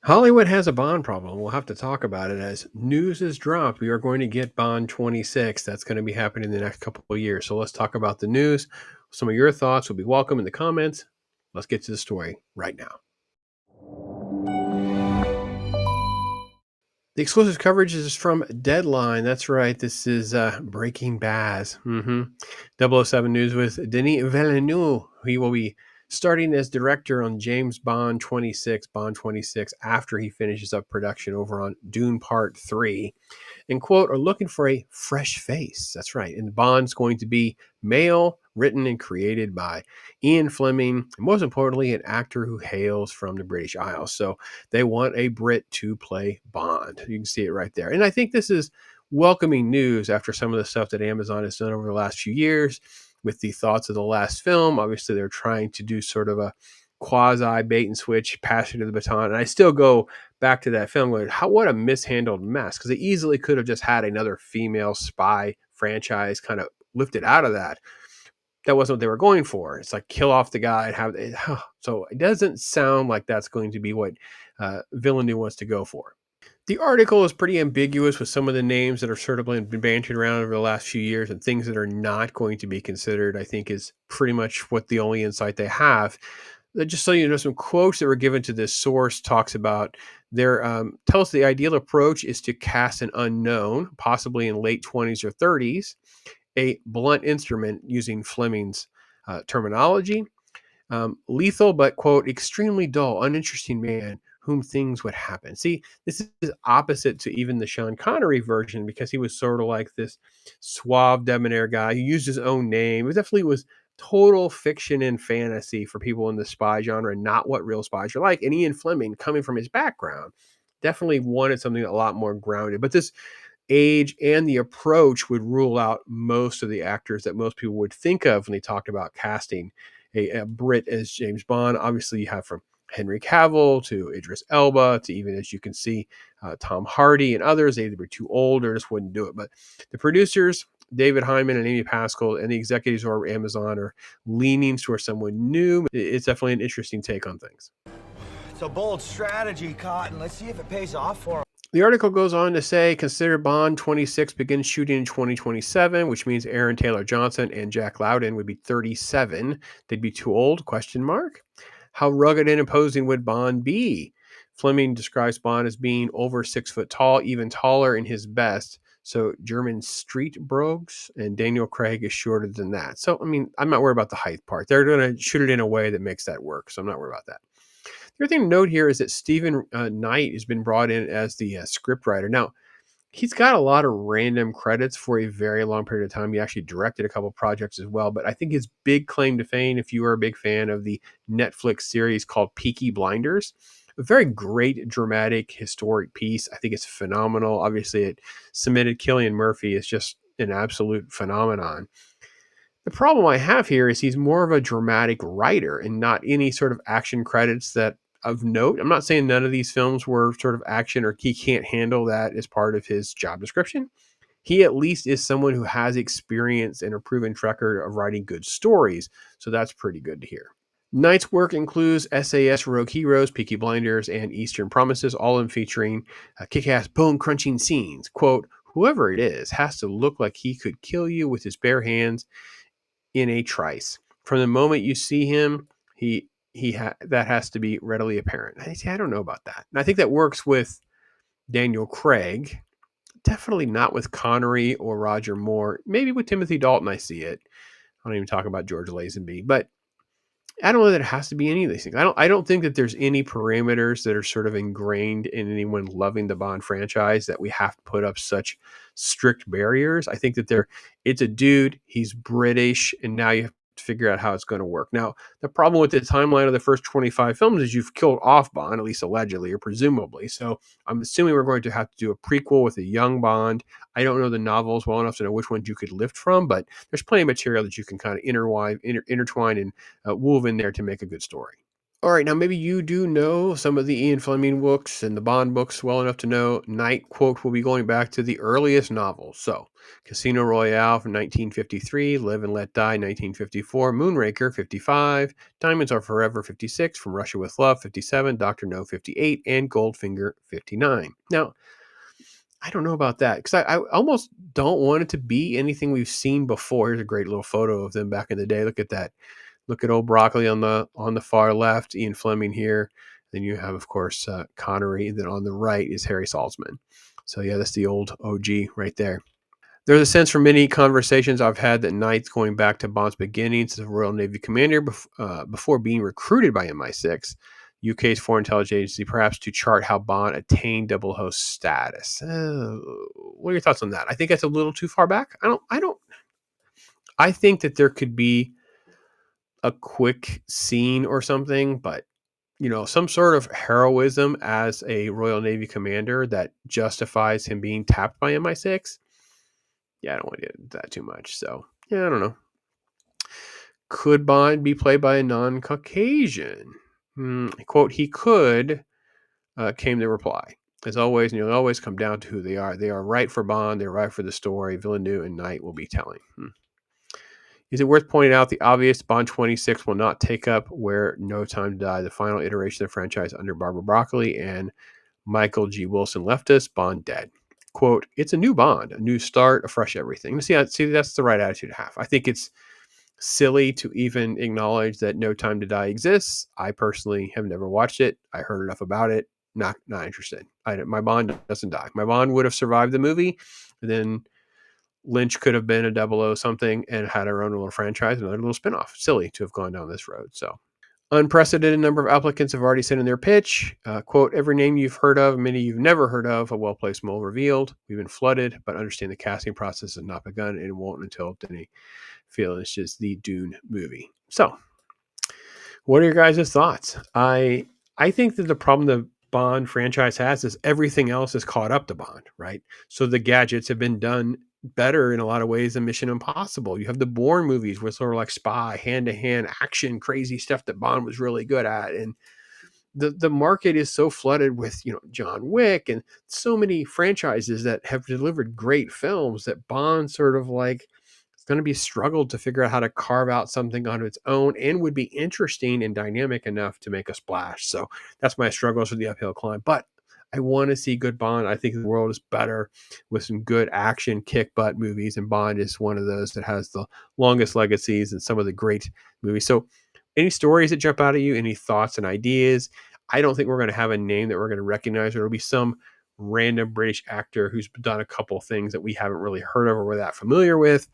Hollywood has a Bond problem. We'll have to talk about it as news is dropped. We are going to get Bond 26. That's going to be happening in the next couple of years. So let's talk about the news. Some of your thoughts will be welcome in the comments. Let's get to the story right now. The exclusive coverage is from Deadline. That's right. This is Breaking Baz. 007 News with Denis Villeneuve. He will be starting as director on James Bond 26, after he finishes up production over on Dune Part 3. And quote, are looking for a fresh face. That's right. And Bond's going to be male, written and created by Ian Fleming, and most importantly, an actor who hails from the British Isles. So they want a Brit to play Bond. You can see it right there. And I think this is welcoming news after some of the stuff that Amazon has done over the last few years with the thoughts of the last film. Obviously, they're trying to do sort of a quasi bait and switch, passing to the baton. And I still go back to that film going, what a mishandled mess, because they easily could have just had another female spy franchise kind of lifted out of that. That wasn't what they were going for. It's like kill off the guy and have it. So it doesn't sound like that's going to be what Villeneuve wants to go for. The article is pretty ambiguous with some of the names that are sort of been bantered around over the last few years, and things that are not going to be considered, I think, is pretty much what the only insight they have. Just so you know, some quotes that were given to this source talks about their tell us the ideal approach is to cast an unknown, possibly in late 20s or 30s, a blunt instrument using Fleming's terminology, lethal but quote extremely dull, uninteresting man whom things would happen. See, this is opposite to even the Sean Connery version, because he was sort of like this suave, debonair guy. He used his own name. It definitely was total fiction and fantasy for people in the spy genre, not what real spies are like. And Ian Fleming, coming from his background, definitely wanted something a lot more grounded. But this age and the approach would rule out most of the actors that most people would think of when they talked about casting a Brit as James Bond. Obviously, you have from Henry Cavill to Idris Elba to, even as you can see, Tom Hardy and others. They either were too old or just wouldn't do it. But the producers, David Hyman and Amy Pascal, and the executives over Amazon are leaning towards someone new. It's definitely an interesting take on things. It's a bold strategy, Cotton. Let's see if it pays off for him. The article goes on to say, consider Bond 26 begins shooting in 2027, which means Aaron Taylor Johnson and Jack Lowden would be 37. They'd be too old? Question mark. How rugged and imposing would Bond be? Fleming describes Bond as being over 6 foot tall, even taller in his best. So German street brogues, and Daniel Craig is shorter than that. So, I mean, I'm not worried about the height part. They're going to shoot it in a way that makes that work. So I'm not worried about that. The other thing to note here is that Stephen Knight has been brought in as the script writer. Now, he's got a lot of random credits for a very long period of time. He actually directed a couple projects as well. But I think his big claim to fame, if you are a big fan of the Netflix series called Peaky Blinders, a very great, dramatic, historic piece. I think it's phenomenal. Obviously, it submitted Cillian Murphy. It's just an absolute phenomenon. The problem I have here is he's more of a dramatic writer and not any sort of action credits that of note. I'm not saying none of these films were sort of action or he can't handle that as part of his job description. He at least is someone who has experience and a proven track record of writing good stories. So that's pretty good to hear. Knight's work includes SAS Rogue Heroes, Peaky Blinders, and Eastern Promises, all of them featuring kick-ass bone-crunching scenes. Quote, whoever it is has to look like he could kill you with his bare hands in a trice. From the moment you see him, that has to be readily apparent. I don't know about that. And I think that works with Daniel Craig. Definitely not with Connery or Roger Moore. Maybe with Timothy Dalton, I see it. I don't even talk about George Lazenby, but I don't know that it has to be any of these things. I don't think that there's any parameters that are sort of ingrained in anyone loving the Bond franchise that we have to put up such strict barriers. I think that it's a dude, he's British, and now you have to figure out how it's going to work. Now, the problem with the timeline of the first 25 films is you've killed off Bond, at least allegedly or presumably. So I'm assuming we're going to have to do a prequel with a young Bond. I don't know the novels well enough to know which ones you could lift from, but there's plenty of material that you can kind of intertwine and woven there to make a good story. All right, now maybe you do know some of the Ian Fleming books and the Bond books well enough to know Knight, quote, will be going back to the earliest novels. So, Casino Royale from 1953, Live and Let Die 1954, Moonraker 55, Diamonds Are Forever 56, From Russia with Love 57, Dr. No 58, and Goldfinger 59. Now, I don't know about that because I almost don't want it to be anything we've seen before. Here's a great little photo of them back in the day. Look at that. Look at old Broccoli on the far left, Ian Fleming here. Then you have, of course, Connery. Then on the right is Harry Saltzman. So yeah, that's the old OG right there. There's a sense from many conversations I've had that Knight's going back to Bond's beginnings as a Royal Navy commander before being recruited by MI6, UK's foreign intelligence agency, perhaps to chart how Bond attained double host status. What are your thoughts on that? I think that's a little too far back. I think that there could be a quick scene or something, but some sort of heroism as a Royal Navy commander that justifies him being tapped by MI6. Yeah, I don't want to get into that too much. So, yeah, I don't know. Could Bond be played by a non-Caucasian? Quote, he could, came the reply. As always, and you'll always come down to who they are. They are right for Bond. They're right for the story. Villeneuve and Knight will be telling. Is it worth pointing out the obvious? Bond 26 will not take up where No Time to Die, the final iteration of the franchise under Barbara Broccoli and Michael G. Wilson left us. Bond dead. Quote, it's a new Bond, a new start, a fresh everything. See, that's the right attitude to have. I think it's silly to even acknowledge that No Time to Die exists. I personally have never watched it. I heard enough about it. Not interested. My Bond doesn't die. My Bond would have survived the movie. And then Lynch could have been a double O something and had our own little franchise, another little spinoff. Silly to have gone down this road. So, unprecedented number of applicants have already sent in their pitch. Quote, every name you've heard of, many you've never heard of, a well-placed mole revealed. We've been flooded, but understand the casting process has not begun and it won't until Denis finishes the Dune movie. So, what are your guys' thoughts? I think that the problem the Bond franchise has is everything else is caught up to Bond, right? So the gadgets have been done better in a lot of ways than Mission Impossible. You have the Bourne movies with sort of like spy, hand-to-hand action, crazy stuff that Bond was really good at. And the market is so flooded with, John Wick and so many franchises that have delivered great films that Bond sort of like it's going to be struggled to figure out how to carve out something on its own and would be interesting and dynamic enough to make a splash. So that's my struggles with the uphill climb. But I want to see good Bond. I think the world is better with some good action kick butt movies, and Bond is one of those that has the longest legacies and some of the great movies. So any stories that jump out at you, any thoughts and ideas? I don't think we're going to have a name that we're going to recognize. It'll be some random British actor who's done a couple things that we haven't really heard of or we're that familiar with.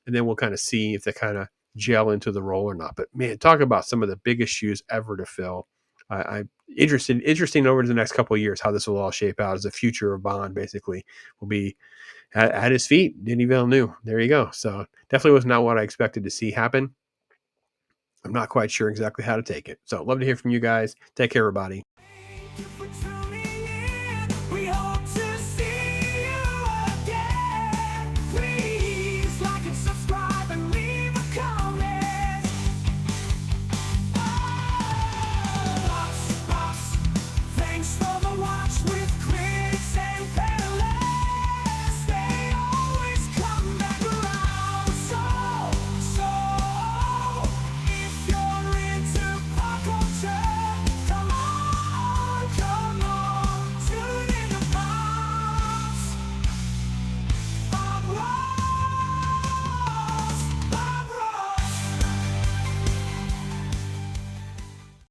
And then we'll kind of see if they kind of gel into the role or not. But man, talk about some of the biggest shoes ever to fill. I'm interesting over the next couple of years how this will all shape out as the future of Bond basically will be at his feet. Denis Villeneuve. There you go. So definitely was not what I expected to see happen. I'm not quite sure exactly how to take it. So love to hear from you guys. Take care, everybody.